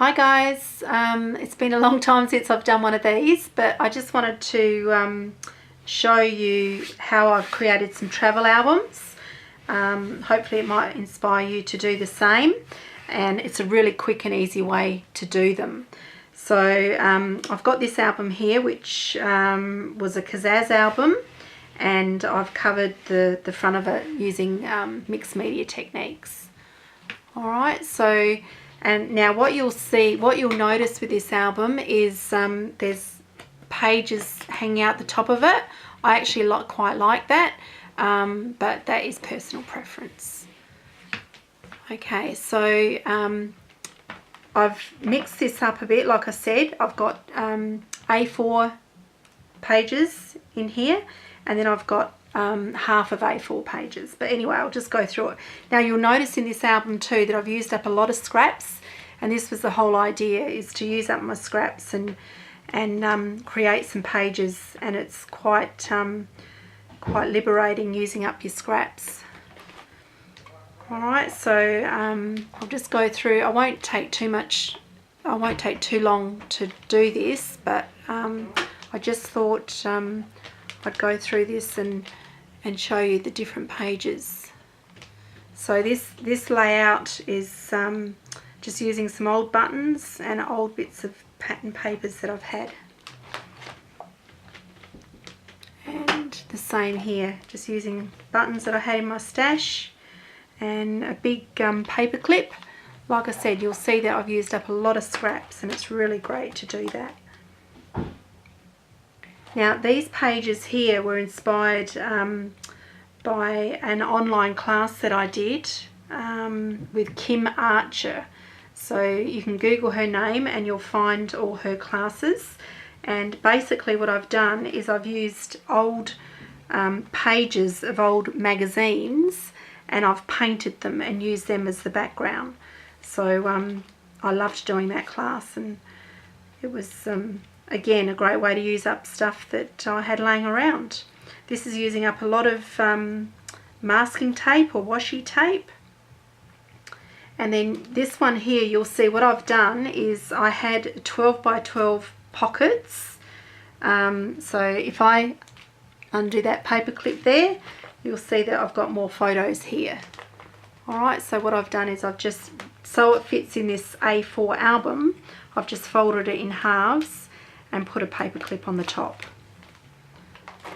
Hi guys, it's been a long time since I've done one of these, but I just wanted to show you how I've created some travel albums. Hopefully it might inspire you to do the same, and it's a really quick and easy way to do them. So I've got this album here, which was a Kazaz album, and I've covered the front of it using mixed media techniques. Alright, so and now what you'll notice with this album is there's pages hanging out the top of it. I actually quite like that, but that is personal preference. Okay, so I've mixed this up a bit. Like I said, I've got A4 pages in here, and then I've got half of A4 pages. But anyway, I'll just go through it. Now you'll notice in this album too that I've used up a lot of scraps, and this was the whole idea, is to use up my scraps and create some pages, and it's quite liberating using up your scraps. Alright, so I'll just go through. I won't take too long to do this, but I just thought I'd go through this and show you the different pages. So this layout is just using some old buttons and old bits of pattern papers that I've had. And the same here, just using buttons that I had in my stash and a big paper clip. Like I said, you'll see that I've used up a lot of scraps, and it's really great to do that. Now these pages here were inspired by an online class that I did with Kim Archer. So you can Google her name and you'll find all her classes. And basically what I've done is I've used old pages of old magazines, and I've painted them and used them as the background. So I loved doing that class, and it was again a great way to use up stuff that I had laying around. This is using up a lot of masking tape or washi tape. And then this one here, you'll see what I've done is I had 12 by 12 pockets. So if I undo that paper clip there, you'll see that I've got more photos here. Alright, so what I've done is I've just, so it fits in this A4 album, I've just folded it in halves and put a paper clip on the top.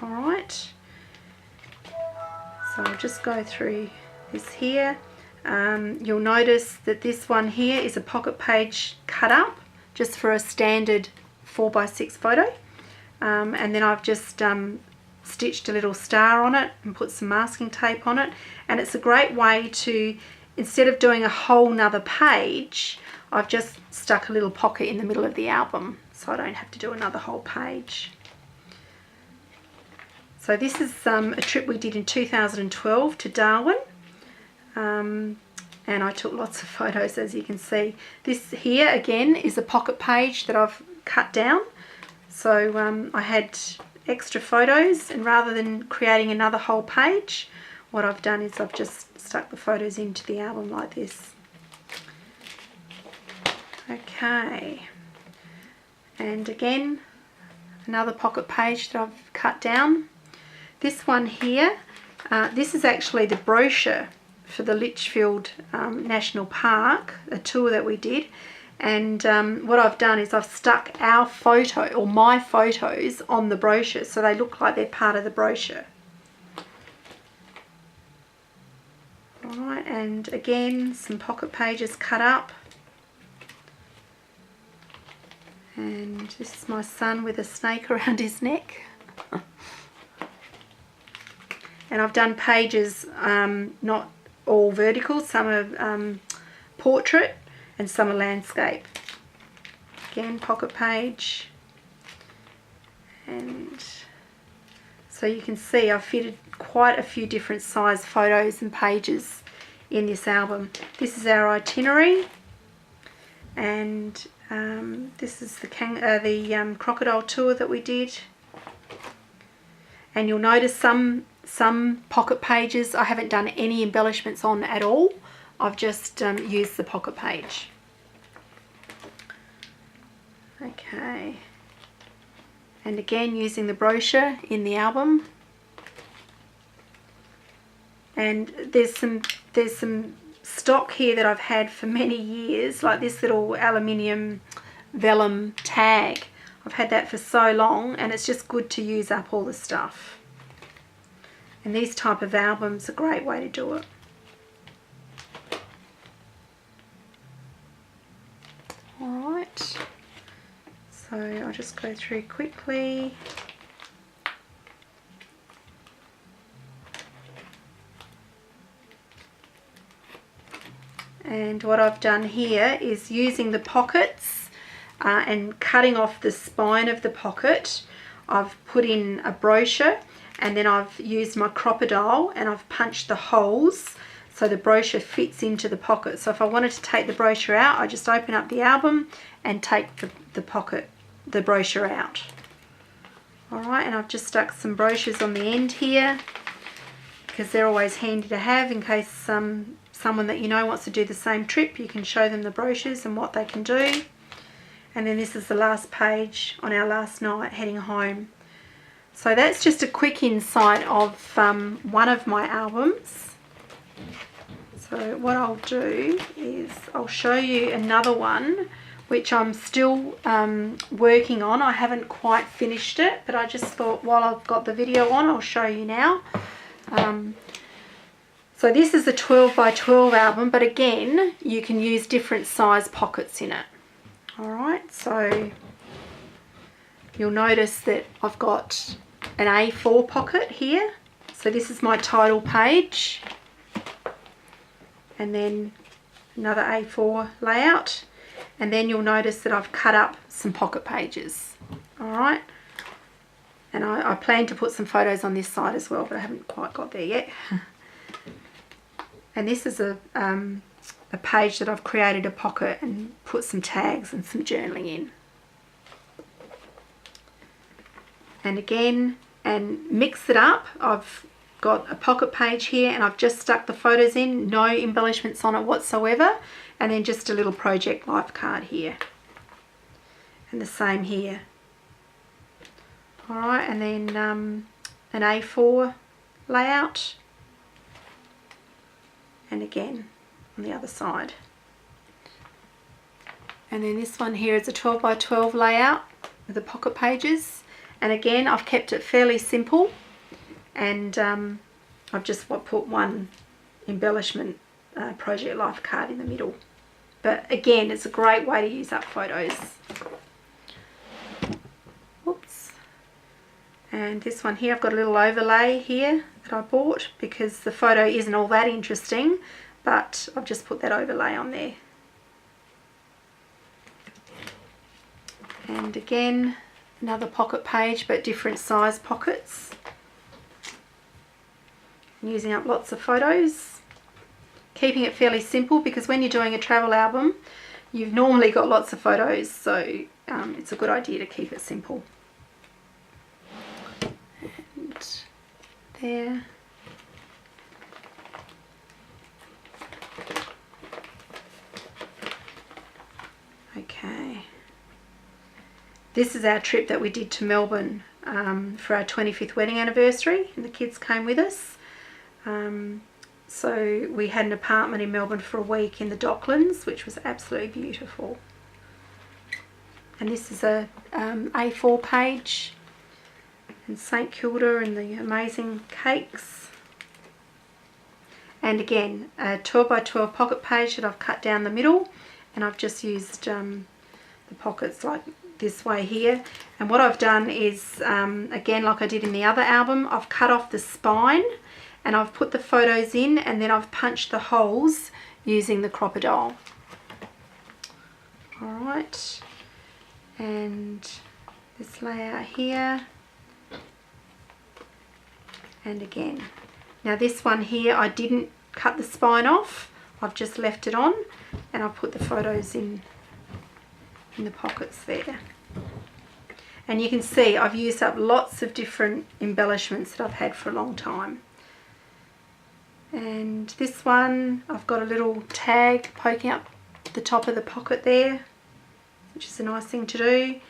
Alright, so I'll just go through this here. You'll notice that this one here is a pocket page cut up just for a standard 4x6 photo, and then I've just stitched a little star on it and put some masking tape on it. And it's a great way to, instead of doing a whole nother page, I've just stuck a little pocket in the middle of the album, so I don't have to do another whole page. So this is a trip we did in 2012 to Darwin, and I took lots of photos, as you can see. This here again is a pocket page that I've cut down. So I had extra photos, and rather than creating another whole page, what I've done is I've just stuck the photos into the album like this. Okay, and again another pocket page that I've cut down. This one here, this is actually the brochure for the Litchfield National Park, a tour that we did. And what I've done is I've stuck our photo, or my photos, on the brochure, so they look like they're part of the brochure. Alright, and again some pocket pages cut up. And this is my son with a snake around his neck. And I've done pages not all vertical, some are portrait and some are landscape. Again, pocket page. And so you can see I've fitted quite a few different size photos and pages in this album. This is our itinerary, and this is the crocodile tour that we did. And you'll notice some pocket pages I haven't done any embellishments on at all. I've just used the pocket page. Okay, and again using the brochure in the album. And there's some stock here that I've had for many years, like this little aluminium vellum tag. I've had that for so long, and it's just good to use up all the stuff. And these type of albums are a great way to do it. Alright, so I'll just go through quickly. And what I've done here is using the pockets and cutting off the spine of the pocket. I've put in a brochure, and then I've used my crocodile and I've punched the holes so the brochure fits into the pocket. So if I wanted to take the brochure out, I just open up the album and take the brochure out. Alright, and I've just stuck some brochures on the end here because they're always handy to have in case someone that you know wants to do the same trip. You can show them the brochures and what they can do. And then this is the last page on our last night heading home. So that's just a quick insight of one of my albums. So what I'll do is I'll show you another one which I'm still working on. I haven't quite finished it, but I just thought while I've got the video on, I'll show you now. So this is a 12 by 12 album, but again, you can use different size pockets in it. Alright, so you'll notice that I've got an A4 pocket here. So this is my title page. And then another A4 layout. And then you'll notice that I've cut up some pocket pages. Alright. And I plan to put some photos on this side as well, but I haven't quite got there yet. And this is a page that I've created a pocket and put some tags and some journaling in. And again, and mix it up. I've got a pocket page here and I've just stuck the photos in, no embellishments on it whatsoever, and then just a little project life card here. And the same here. Alright, and then an A4 layout. And again on the other side. And then this one here is a 12 by 12 layout with the pocket pages. And again, I've kept it fairly simple, and I've just put one embellishment project life card in the middle. But again, it's a great way to use up photos. Whoops. And this one here, I've got a little overlay here that I bought because the photo isn't all that interesting, but I've just put that overlay on there. And again, another pocket page, but different size pockets. I'm using up lots of photos. Keeping it fairly simple because when you're doing a travel album, you've normally got lots of photos, so it's a good idea to keep it simple. And there. Okay. This is our trip that we did to Melbourne for our 25th wedding anniversary, and the kids came with us. So we had an apartment in Melbourne for a week in the Docklands, which was absolutely beautiful. And this is a A4 page, and St Kilda and the amazing cakes. And again, a 12 by 12 pocket page that I've cut down the middle, and I've just used the pockets like this way here. And what I've done is, again, like I did in the other album, I've cut off the spine and I've put the photos in, and then I've punched the holes using the crocodile. Alright, and this layout here, and again. Now this one here, I didn't cut the spine off, I've just left it on, and I've put the photos in the pockets there. And you can see I've used up lots of different embellishments that I've had for a long time. And this one, I've got a little tag poking up the top of the pocket there. which is a nice thing to do,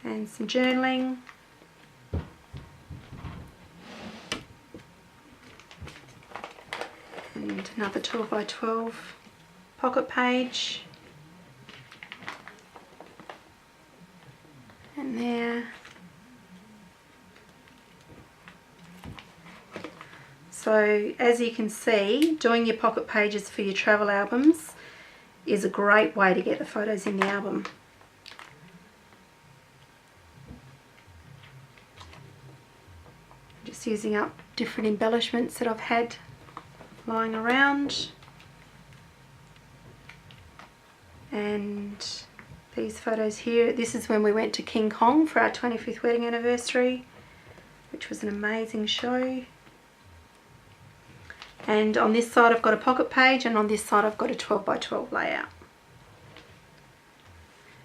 and some journaling. And another 12 by 12 pocket page. And there. So as you can see, doing your pocket pages for your travel albums is a great way to get the photos in the album. Just using up different embellishments that I've had lying around. And these photos here, this is when we went to King Kong for our 25th wedding anniversary, which was an amazing show. And on this side I've got a pocket page, and on this side I've got a 12 by 12 layout.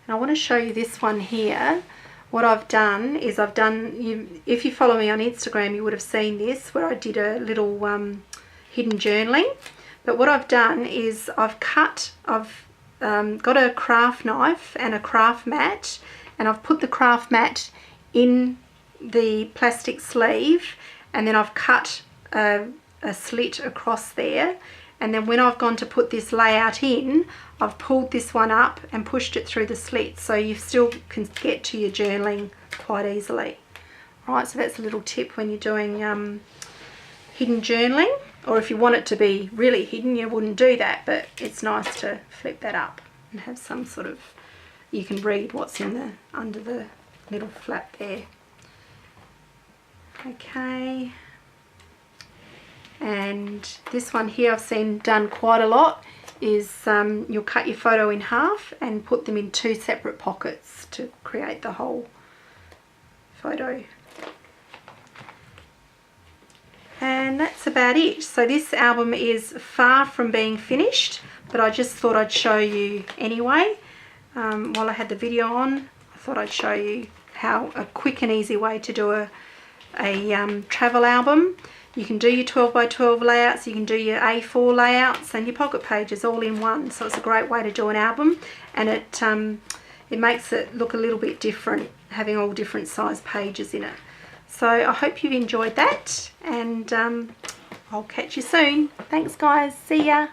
And I want to show you this one here. What I've done is if you follow me on Instagram, you would have seen this, where I did a little hidden journaling. But what I've done is I've got a craft knife and a craft mat, and I've put the craft mat in the plastic sleeve, and then I've cut a slit across there, and then when I've gone to put this layout in, I've pulled this one up and pushed it through the slit, so you still can get to your journaling quite easily. Right, so that's a little tip when you're doing hidden journaling, or if you want it to be really hidden, you wouldn't do that, but it's nice to flip that up and have some sort of, you can read what's in under the little flap there. Okay. And this one here I've seen done quite a lot is you'll cut your photo in half and put them in 2 separate pockets to create the whole photo. And that's about it. So this album is far from being finished, but I just thought I'd show you anyway. While I had the video on, I thought I'd show you how a quick and easy way to do a travel album. You can do your 12 by 12 layouts, you can do your A4 layouts and your pocket pages all in one. So it's a great way to do an album, and it makes it look a little bit different, having all different size pages in it. So I hope you've enjoyed that, and I'll catch you soon. Thanks guys, see ya.